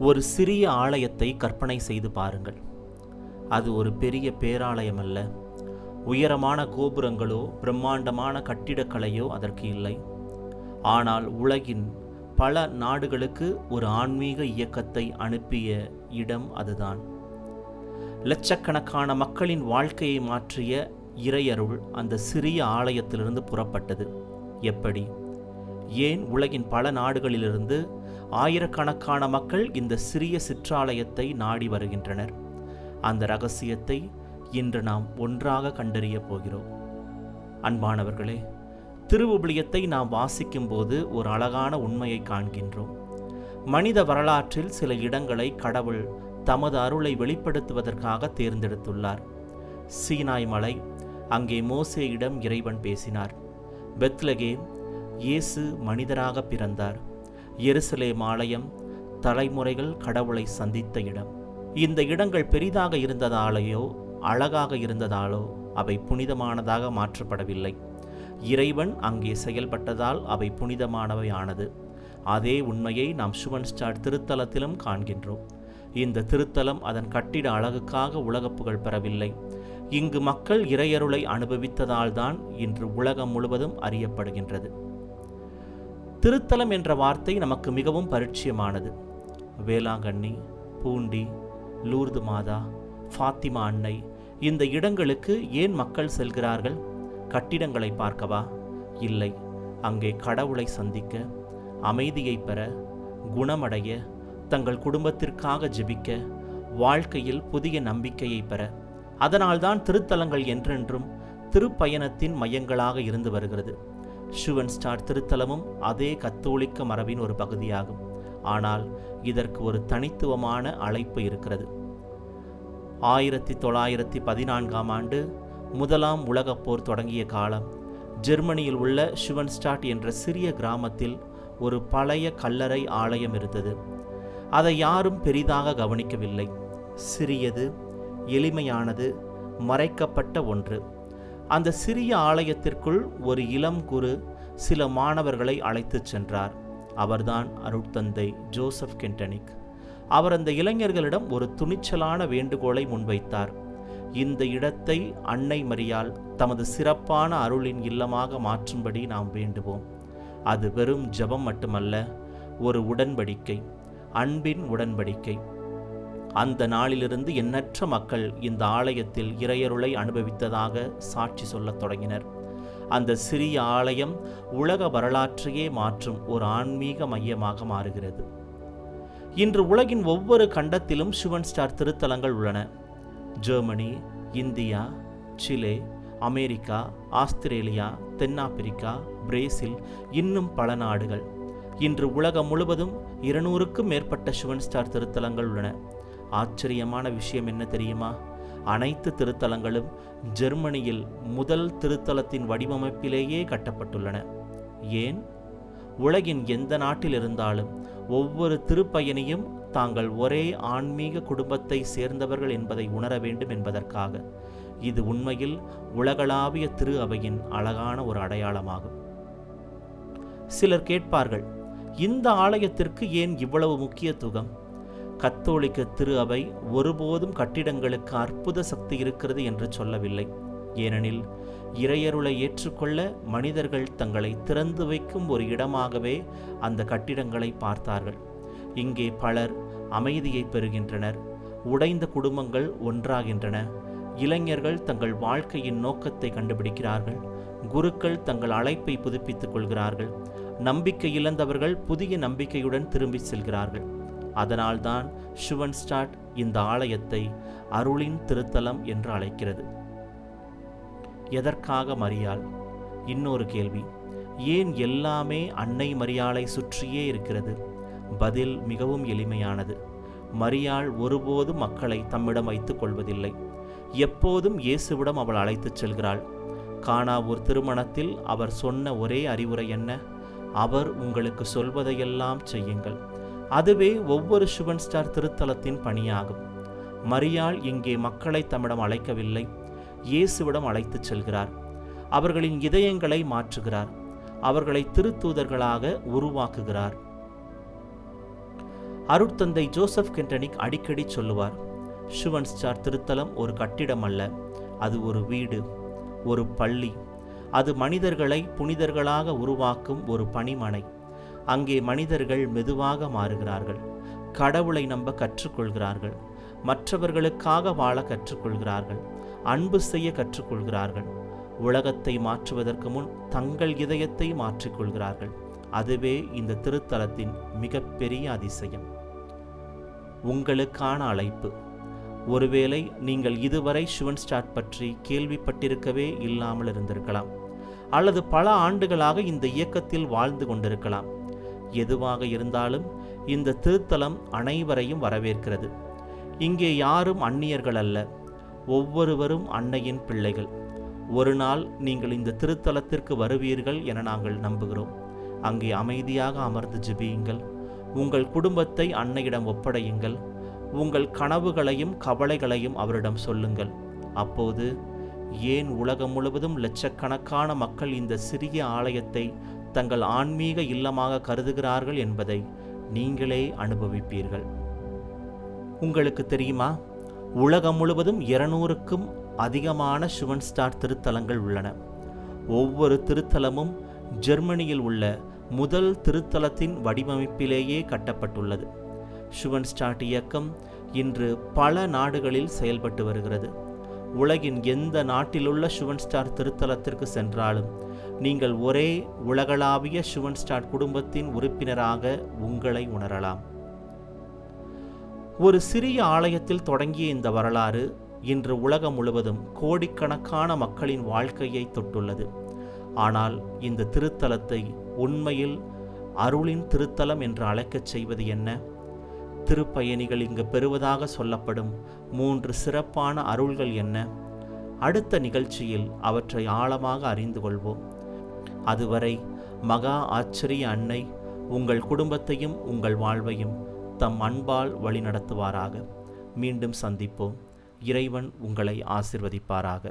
ஒரு சிறிய ஆலயத்தை கற்பனை செய்து பாருங்கள். அது ஒரு பெரிய பேராலயம் அல்ல. உயரமான கோபுரங்களோ பிரம்மாண்டமான கட்டிடக்கலையோ அதற்கு இல்லை. ஆனால் உலகின் பல நாடுகளுக்கு ஒரு ஆன்மீக இயக்கத்தை அனுப்பிய இடம் அதுதான். லட்சக்கணக்கான மக்களின் வாழ்க்கையை மாற்றிய இறையருள் அந்த சிறிய ஆலயத்திலிருந்து புறப்பட்டது. எப்படி? ஏன் உலகின் பல நாடுகளிலிருந்து ஆயிரக்கணக்கான மக்கள் இந்த சிறிய சிற்றாலயத்தை நாடி வருகின்றனர்? அந்த இரகசியத்தை இன்று நாம் ஒன்றாக கண்டறிய போகிறோம். அன்பானவர்களே, திருவிவிலியத்தை நாம் வாசிக்கும் போது ஒரு அழகான உண்மையை காண்கின்றோம். மனித வரலாற்றில் சில இடங்களை கடவுள் தமது அருளை வெளிப்படுத்துவதற்காக தேர்ந்தெடுத்துள்ளார். சீனாய் மலை, அங்கே மோசேயிடம் இறைவன் பேசினார். பெத்லகேம், இயேசு மனிதராக பிறந்தார். எருசலேம் ஆலயம், தலைமுறைகள் கடவுளை சந்தித்த இடம். இந்த இடங்கள் பெரிதாக இருந்ததாலேயோ அழகாக இருந்ததாலோ அவை புனிதமானதாக மாற்றப்படவில்லை. இறைவன் அங்கே செயல்பட்டதால் அவை புனிதமானவை ஆனது. அதே உண்மையை நாம் ஷுவன்ஸ்டாட் திருத்தலத்திலும் காண்கின்றோம். இந்த திருத்தலம் அதன் கட்டிட அழகுக்காக உலகப் புகழ் பெறவில்லை. இங்கு மக்கள் இறையருளை அனுபவித்ததால் தான் இன்று உலகம் முழுவதும் அறியப்படுகின்றது. திருத்தலம் என்ற வார்த்தை நமக்கு மிகவும் பரிச்சயமானது. வேளாங்கண்ணி, பூண்டி, லூர்து மாதா, ஃபாத்திமா அன்னை, இந்த இடங்களுக்கு ஏன் மக்கள் செல்கிறார்கள்? கட்டிடங்களை பார்க்கவா? இல்லை, அங்கே கடவுளை சந்திக்க, அமைதியை பெற, குணமடைய, தங்கள் குடும்பத்திற்காக ஜெபிக்க, வாழ்க்கையில் புதிய நம்பிக்கையை பெற. அதனால்தான் திருத்தலங்கள் என்றென்றும் திருப்பயணத்தின் மையங்களாக இருந்து வருகிறது. ஷுவன்ஸ்டாட் திருத்தலமும் அதே கத்தோலிக்க மரபின் ஒரு பகுதியாகும். ஆனால் இதற்கு ஒரு தனித்துவமான அழைப்பு இருக்கிறது. 1914ஆம் ஆண்டு முதலாம் உலகப் போர் தொடங்கிய காலம். ஜெர்மனியில் உள்ள ஷுவன்ஸ்டாட் என்ற சிறிய கிராமத்தில் ஒரு பழைய கல்லறை ஆலயம் இருந்தது. அதை யாரும் பெரிதாக கவனிக்கவில்லை. சிறியது, எளிமையானது, மறைக்கப்பட்ட ஒன்று. அந்த சிறிய ஆலயத்திற்குள் ஒரு இளம் குரு சில மாணவர்களை அழைத்துச் சென்றார். அவர்தான் அருட்தந்தை ஜோசப் கென்டனிக். அவர் அந்த இளைஞர்களிடம் ஒரு துணிச்சலான வேண்டுகோளை முன்வைத்தார். இந்த இடத்தை அன்னை மரியாள் தமது சிறப்பான அருளின் இல்லமாக மாற்றும்படி நாம் வேண்டுவோம். அது வெறும் ஜெபம் மட்டுமல்ல, ஒரு உடன்படிக்கை, அன்பின் உடன்படிக்கை. அந்த நாளிலிருந்து எண்ணற்ற மக்கள் இந்த ஆலயத்தில் இறையருளை அனுபவித்ததாக சாட்சி சொல்லத் தொடங்கினர். அந்த சிறிய ஆலயம் உலக வரலாற்றையே மாற்றும் ஒரு ஆன்மீக மையமாக மாறுகிறது. இன்று உலகின் ஒவ்வொரு கண்டத்திலும் ஷுவன்ஸ்டாட் திருத்தலங்கள் உள்ளன. Germany, India, Chile, America, Australia, தென்னாப்பிரிக்கா, பிரேசில், இன்னும் பல நாடுகள். இன்று உலகம் முழுவதும் 200க்கும் மேற்பட்ட ஷுவன்ஸ்டாட் திருத்தலங்கள் உள்ளன. ஆச்சரியமான விஷயம் என்ன தெரியுமா? அனைத்து திருத்தலங்களும் ஜெர்மனியில் முதல் திருத்தலத்தின் வடிவமைப்பிலேயே கட்டப்பட்டுள்ளன. ஏன்? உலகின் எந்த நாட்டில் இருந்தாலும் ஒவ்வொரு திருப்பயணியும் தாங்கள் ஒரே ஆன்மீக குடும்பத்தை சேர்ந்தவர்கள் என்பதை உணர வேண்டும் என்பதற்காக. இது உண்மையில் உலகளாவிய திரு அவையின் அழகான ஒரு அடையாளமாகும். சிலர் கேட்பார்கள், இந்த ஆலயத்திற்கு ஏன் இவ்வளவு முக்கியத்துவம்? கத்தோலிக்க திரு அவை ஒருபோதும் கட்டிடங்களுக்கு அற்புத சக்தி இருக்கிறது என்று சொல்லவில்லை. ஏனெனில் இறையருளை ஏற்றுக்கொள்ள மனிதர்கள் தங்களை திறந்து வைக்கும் ஒரு இடமாகவே அந்த கட்டிடங்களை பார்த்தார்கள். இங்கே பலர் அமைதியை பெறுகின்றனர். உடைந்த குடும்பங்கள் ஒன்றாகின்றன. இளைஞர்கள் தங்கள் வாழ்க்கையின் நோக்கத்தை கண்டுபிடிக்கிறார்கள். குருக்கள் தங்கள் அழைப்பை புதுப்பித்துக் கொள்கிறார்கள். நம்பிக்கை இழந்தவர்கள் புதிய நம்பிக்கையுடன் திரும்பி செல்கிறார்கள். அதனால்தான் ஷுவன்ஸ்டாட் இந்த ஆலயத்தை அருளின் திருத்தலம் என்று அழைக்கிறது. எதற்காக மரியாள்? இன்னொரு கேள்வி. ஏன் எல்லாமே அன்னை மரியாளை சுற்றியே இருக்கிறது? பதில் மிகவும் எளிமையானது. மரியாள் ஒருபோதும் மக்களை தம்மிடம் வைத்துக் கொள்வதில்லை. எப்போதும் இயேசுவிடம் அவள் அழைத்துச் செல்கிறாள். கானாவூர் திருமணத்தில் அவர் சொன்ன ஒரே அறிவுரை என்ன? அவர் உங்களுக்கு சொல்வதையெல்லாம் செய்யுங்கள். அதுவே ஒவ்வொரு ஷுவன்ஸ்டாட் திருத்தலத்தின் பணியாகும். மரியாள் இங்கே மக்களை தம்மிடம் அழைக்கவில்லை, இயேசுவிடம் அழைத்துச் செல்கிறார். அவர்களின் இதயங்களை மாற்றுகிறார். அவர்களை திருத்தூதர்களாக உருவாக்குகிறார். அருட்தந்தை ஜோசப் கென்ட்ரனிக் அடிக்கடி சொல்லுவார், ஷுவன்ஸ்டார்ட் திருத்தலம் ஒரு கட்டிடம் அல்ல, அது ஒரு வீடு, ஒரு பள்ளி. அது மனிதர்களை புனிதர்களாக உருவாக்கும் ஒரு பணிமனை. அங்கே மனிதர்கள் மெதுவாக மாறுகிறார்கள், கடவுளை நம்ப கற்றுக்கொள்கிறார்கள், மற்றவர்களுக்காக வாழ கற்றுக்கொள்கிறார்கள், அன்பு செய்ய கற்றுக்கொள்கிறார்கள், உலகத்தை மாற்றுவதற்கு முன் தங்கள் இதயத்தை மாற்றிக்கொள்கிறார்கள். அதுவே இந்த திருத்தலத்தின் மிகப்பெரிய அதிசயம். உங்களுக்கான அழைப்பு. ஒருவேளை நீங்கள் இதுவரை ஷுவன்ஸ்டார்ட் பற்றி கேள்விப்பட்டிருக்கவே இல்லாமல் இருந்திருக்கலாம், அல்லது பல ஆண்டுகளாக இந்த இயக்கத்தில் வாழ்ந்து கொண்டிருக்கலாம். எதுவாக இருந்தாலும் இந்த திருத்தலம் அனைவரையும் வரவேற்கிறது. இங்கே யாரும் அந்நியர்கள் அல்ல, ஒவ்வொருவரும் அன்னையின் பிள்ளைகள். ஒரு நாள் நீங்கள் இந்த திருத்தலத்திற்கு வருவீர்கள் என நாங்கள் நம்புகிறோம். அங்கே அமைதியாக அமர்ந்து ஜெபியுங்கள், உங்கள் குடும்பத்தை அன்னையிடம் ஒப்படையுங்கள், உங்கள் கனவுகளையும் கவலைகளையும் அவரிடம் சொல்லுங்கள். அப்போது ஏன் உலகம் முழுவதும் லட்சக்கணக்கான மக்கள் இந்த சிறிய ஆலயத்தை தங்கள் ஆன்மீக இல்லமாக கருதுகிறார்கள் என்பதை நீங்களே அனுபவிப்பீர்கள். உங்களுக்கு தெரியுமா, உலகம் முழுவதும் 200க்கும் அதிகமான ஷுவன்ஸ்டார்ட் திருத்தலங்கள் உள்ளன. ஒவ்வொரு திருத்தலமும் ஜெர்மனியில் உள்ள முதல் திருத்தலத்தின் வடிவமைப்பிலேயே கட்டப்பட்டுள்ளது. ஷுவன்ஸ்டார்ட் இயக்கம் இன்று பல நாடுகளில் செயல்பட்டு வருகிறது. உலகின் எந்த நாட்டிலுள்ள ஷுவன்ஸ்டார்ட் திருத்தலத்திற்கு சென்றாலும் நீங்கள் ஒரே உலகளாவிய ஷுவன்ஸ்டார்ட் குடும்பத்தின் உறுப்பினராக உங்களை உணரலாம். ஒரு சிறிய ஆலயத்தில் தொடங்கிய இந்த வரலாறு இன்று உலகம் முழுவதும் கோடிக்கணக்கான மக்களின் வாழ்க்கையை தொட்டுள்ளது. ஆனால் இந்த திருத்தலத்தை உண்மையில் அருளின் திருத்தலம் என்று அழைக்கச் செய்வது என்ன? திருப்பயணிகள் இங்கு பெறுவதாக சொல்லப்படும் 3 சிறப்பான அருள்கள் என்ன? அடுத்த நிகழ்ச்சியில் அவற்றை ஆழமாக அறிந்து கொள்வோம். அதுவரை மகா ஆச்சரிய அன்னை உங்கள் குடும்பத்தையும் உங்கள் வாழ்வையும் தம் அன்பால் வழிநடத்துவாராக. மீண்டும் சந்திப்போம். இறைவன் உங்களை ஆசிர்வதிப்பாராக.